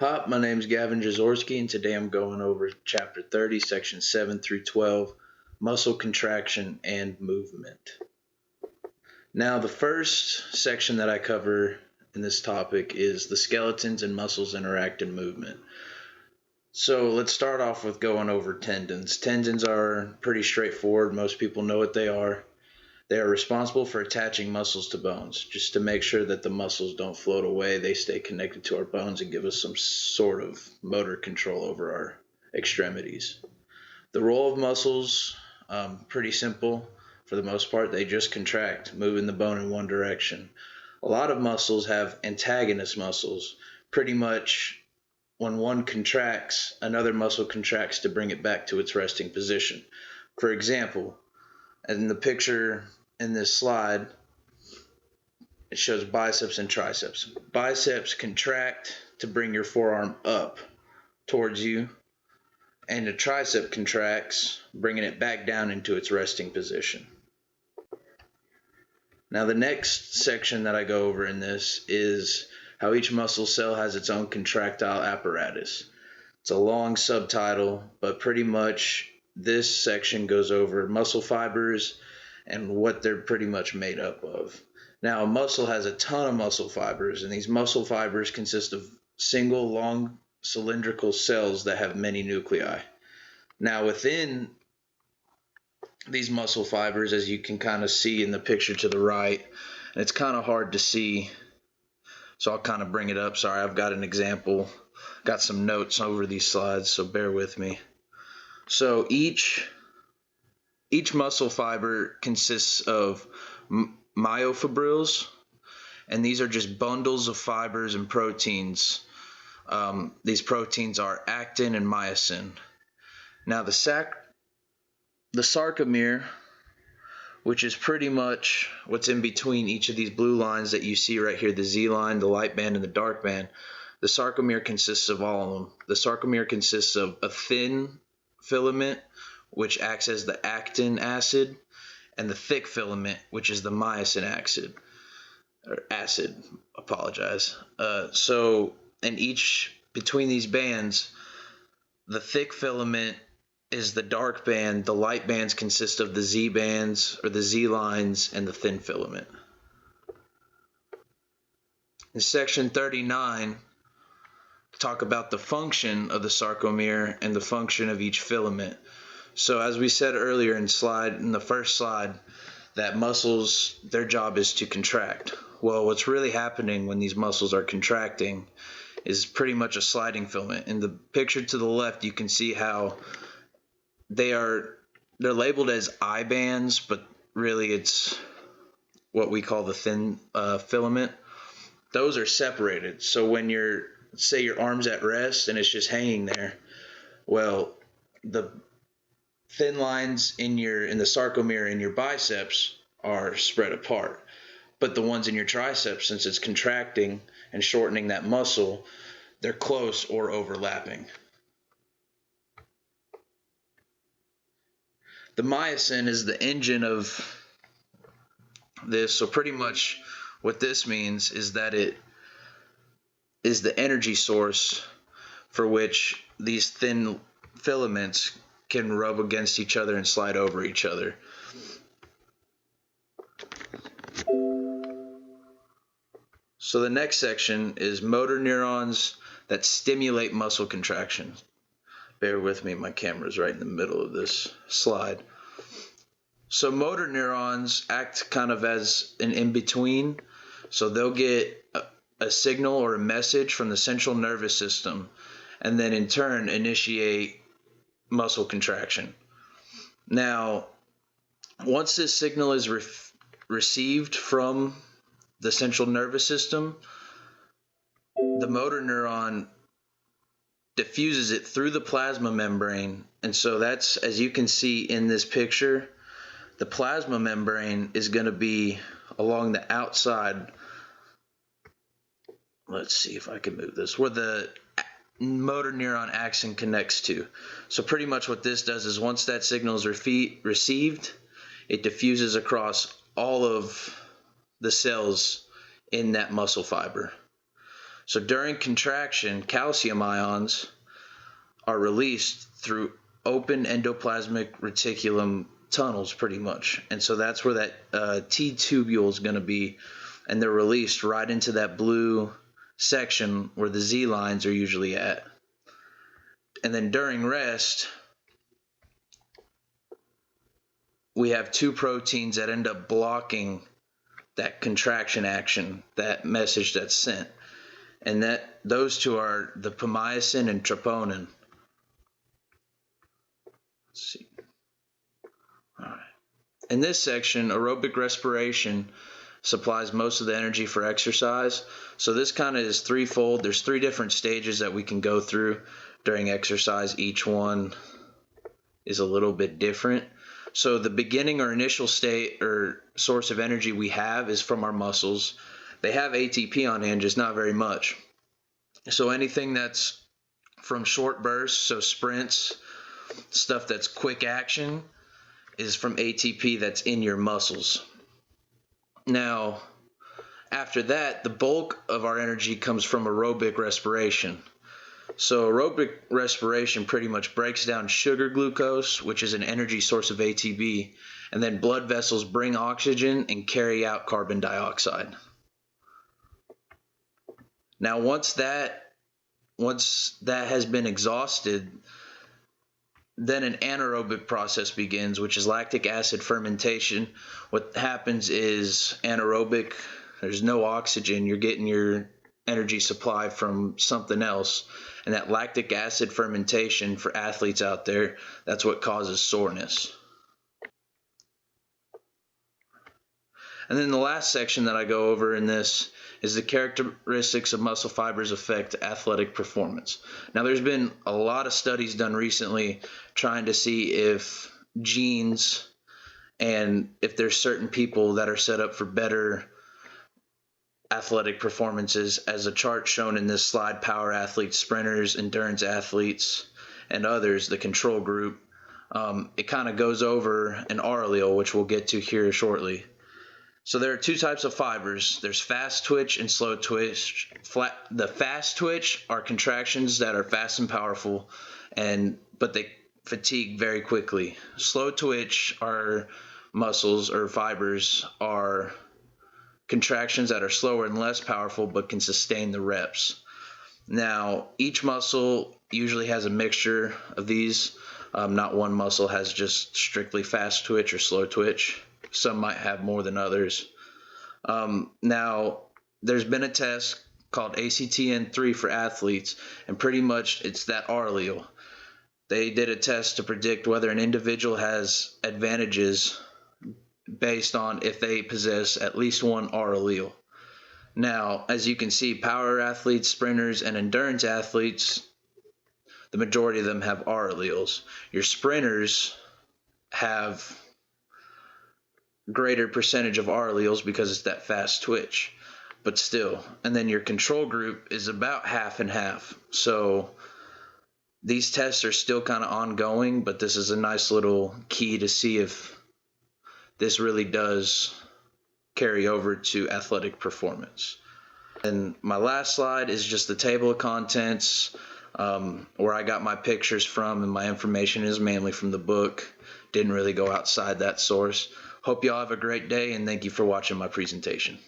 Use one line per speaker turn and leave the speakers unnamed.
Hi, my name is Gavin Jaworski, and today I'm going over Chapter 30, Section 7 through 12, Muscle Contraction and Movement. Now, the first section that I cover in this topic is the skeletons and muscles interact in movement. So let's start off with going over tendons. Tendons are pretty straightforward. Most people know what they are. They are responsible for attaching muscles to bones, just to make sure that the muscles don't float away. They stay connected to our bones and give us some sort of motor control over our extremities. The role of muscles, pretty simple for the most part. They just contract, moving the bone in one direction. A lot of muscles have antagonist muscles. Pretty much when one contracts, another muscle contracts to bring it back to its resting position. For example, in the picture in this slide, it shows biceps and triceps. Biceps contract to bring your forearm up towards you, and the tricep contracts, bringing it back down into its resting position. Now, the next section that I go over in this is how each muscle cell has its own contractile apparatus. It's a long subtitle, but pretty much this section goes over muscle fibers and what they're pretty much made up of. Now, a muscle has a ton of muscle fibers, and these muscle fibers consist of single long cylindrical cells that have many nuclei. Now, within these muscle fibers, as you can kind of see in the picture to the right, and it's kind of hard to see, so I'll kind of bring it up. Sorry, I've got an example, got some notes over these slides, so bear with me. So each muscle fiber consists of myofibrils, and these are just bundles of fibers and proteins. These proteins are actin and myosin. Now the sarcomere, which is pretty much what's in between each of these blue lines that you see right here, the Z line, the light band, and the dark band, the sarcomere consists of all of them. The sarcomere consists of a thin filament, which acts as the actin acid, and the thick filament, which is the myosin acid. So in each, between these bands, the thick filament is the dark band, the light bands consist of the Z bands or the Z lines, and the thin filament. In section 39, talk about the function of the sarcomere and the function of each filament. So as we said earlier in the first slide, that muscles, their job is to contract. Well, what's really happening when these muscles are contracting is pretty much a sliding filament. In the picture to the left, you can see how they're labeled as I bands, but really it's what we call the thin filament. Those are separated. So when say your arm's at rest and it's just hanging there, well, the thin lines in the sarcomere in your biceps are spread apart, but the ones in your triceps, since it's contracting and shortening that muscle, they're close or overlapping. The myosin is the engine of this, so pretty much what this means is that it is the energy source for which these thin filaments can rub against each other and slide over each other. So the next section is motor neurons that stimulate muscle contraction. Bear with me, my camera's right in the middle of this slide. So motor neurons act kind of as an in-between. So they'll get a signal or a message from the central nervous system, and then in turn initiate muscle contraction. Now, once this signal is received from the central nervous system, the motor neuron diffuses it through the plasma membrane. And so that's, as you can see in this picture, the plasma membrane is going to be along the outside. Let's see if I can move this, where the motor neuron axon connects to. So pretty much what this does is once that signal is received, it diffuses across all of the cells in that muscle fiber. So during contraction, calcium ions are released through open endoplasmic reticulum tunnels pretty much. And so that's where that T tubule is going to be, and they're released right into that blue section where the Z lines are usually at. And then during rest, we have two proteins that end up blocking that contraction action, that message that's sent. And those two are the myosin and troponin. Let's see. All right. In this section, aerobic respiration supplies most of the energy for exercise. So this kind of is threefold. There's three different stages that we can go through during exercise. Each one is a little bit different. So the beginning or initial state or source of energy we have is from our muscles. They have ATP on hand, just not very much. So anything that's from short bursts, so sprints, stuff that's quick action, is from ATP that's in your muscles. Now, after that, the bulk of our energy comes from aerobic respiration. So aerobic respiration pretty much breaks down sugar glucose, which is an energy source of ATP, and then blood vessels bring oxygen and carry out carbon dioxide. Now, once that has been exhausted, then an anaerobic process begins, which is lactic acid fermentation. What happens is anaerobic, there's no oxygen, you're getting your energy supply from something else. And that lactic acid fermentation for athletes out there, that's what causes soreness. And then the last section that I go over in this is the characteristics of muscle fibers affect athletic performance. Now, there's been a lot of studies done recently trying to see if genes and if there's certain people that are set up for better athletic performances. As a chart shown in this slide, power athletes, sprinters, endurance athletes, and others, the control group, it kind of goes over an R allele, which we'll get to here shortly. So there are two types of fibers. There's fast twitch and slow twitch. The fast twitch are contractions that are fast and powerful, but they fatigue very quickly. Slow twitch are muscles or fibers are contractions that are slower and less powerful but can sustain the reps. Now, each muscle usually has a mixture of these. Not one muscle has just strictly fast twitch or slow twitch. Some might have more than others. Now, there's been a test called ACTN3 for athletes, and pretty much it's that R allele. They did a test to predict whether an individual has advantages based on if they possess at least one R allele. Now, as you can see, power athletes, sprinters, and endurance athletes, the majority of them have R alleles. Your sprinters have greater percentage of R alleles because it's that fast twitch, but still. And then your control group is about half and half. So these tests are still kind of ongoing, but this is a nice little key to see if this really does carry over to athletic performance. And my last slide is just the table of contents, where I got my pictures from, and my information is mainly from the book. Didn't really go outside that source. Hope y'all have a great day, and thank you for watching my presentation.